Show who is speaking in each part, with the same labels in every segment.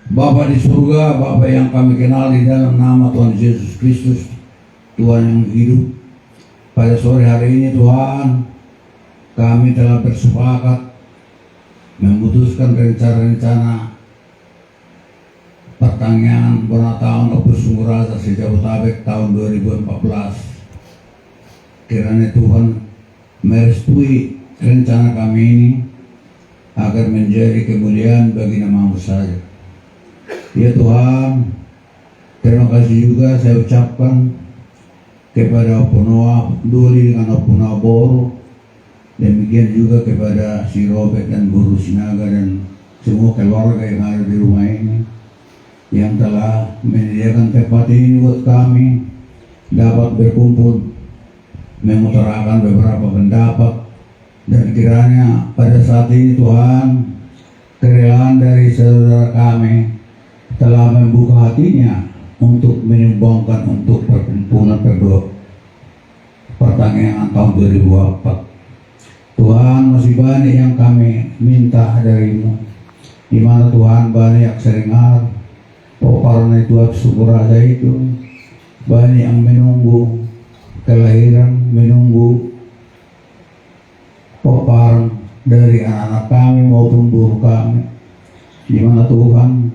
Speaker 1: Bapa di surga, Bapa yang kami kenal di dalam nama Tuhan Yesus Kristus, Tuhan yang hidup. Pada sore hari ini Tuhan, kami telah bersepakat memutuskan rencana-rencana pertanian tahun Opus Sumurasa Sejabotabek tahun 2014. Kiranya Tuhan merestui rencana kami ini agar menjadi kemuliaan bagi nama-Mu saja. Ya Tuhan, terima kasih juga saya ucapkan kepada Oponoa Duli dengan Oponoa Boro, demikian juga kepada si Robert dan Guru Sinaga dan semua keluarga yang ada di rumah ini yang telah menyediakan tempat ini buat kami dapat berkumpul mengutarakan beberapa pendapat, dan kiranya pada saat ini Tuhan, kerelaan dari saudara kami telah membuka hatinya untuk menyumbangkan untuk perkumpulan kedua pertanian tahun 2024. Tuhan, masih banyak yang kami minta dari-Mu, di mana Tuhan banyak seringar karena Tuhan syukur aja itu banyak yang menunggu kelahiran, menunggu peparan dari anak-anak kami maupun buruh kami, di mana Tuhan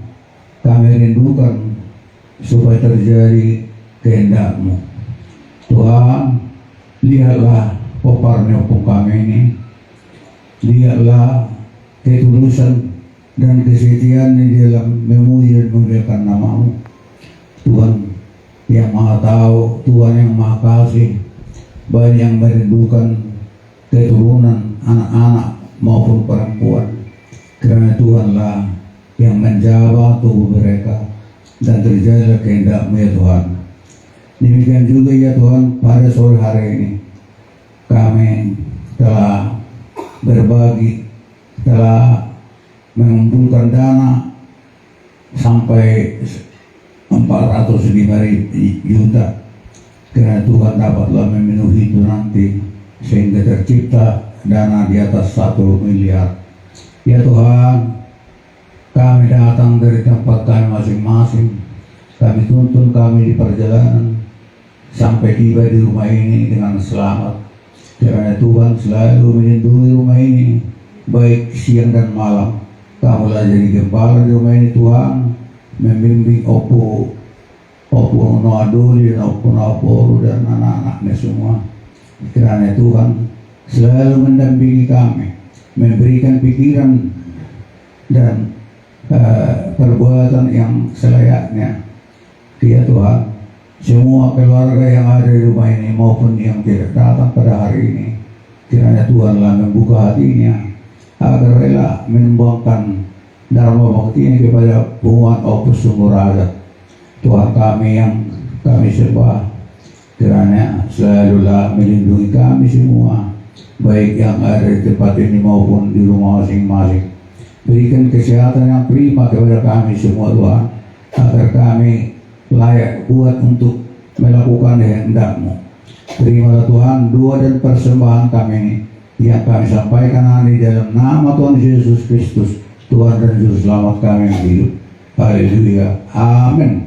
Speaker 1: kami rindukan supaya terjadi kehendak-Mu. Tuhan, lihatlah peparannya hukum kami ini, lihatlah ketulusan dan kesetiaan di dalam memuji dan memuliakan nama-Mu. Tuhan yang Maha Tahu, Tuhan yang Maha Kasih, banyak yang merindukan keturunan anak-anak maupun perempuan, karena Tuhanlah yang menjaga tubuh mereka dan terjadilah kehendak-Mu ya Tuhan. Demikian juga ya Tuhan, pada sore hari ini kami telah berbagi, telah mengumpulkan dana sampai 405 juta, karena Tuhan dapatlah memenuhi itu nanti sehingga tercipta dana di atas 1 miliar. Ya Tuhan, kami datang dari tempat kami masing-masing, kami tuntun kami di perjalanan sampai tiba di rumah ini dengan selamat, karena Tuhan selalu melindungi rumah ini baik siang dan malam. Kamulah jadi gembala di rumah ini Tuhan, membimbing Opo Noah Duli dan Opo Noah Boro dan anak-anaknya semua. Kiranya Tuhan selalu mendampingi kami, memberikan pikiran dan perbuatan yang selayaknya. Ya Tuhan, semua keluarga yang ada di rumah ini maupun yang tidak datang pada hari ini, kiranya Tuhanlah membuka hatinya agar rela menyumbangkan dharma bakti ini kepada Tuhan Opus Sumurasa. Tuhan kami yang kami sembah, kiranya selalulah melindungi kami semua, baik yang ada di tempat ini maupun di rumah masing-masing. Berikan kesehatan yang prima kepada kami semua Tuhan, agar kami layak kuat untuk melakukan kehendak-Mu. Terimalah Tuhan doa dan persembahan kami ini yang kami sampaikan di dalam nama Tuhan Yesus Kristus, Tuhan dan Juru Selamat kami yang hidup. Haleluya. Amin.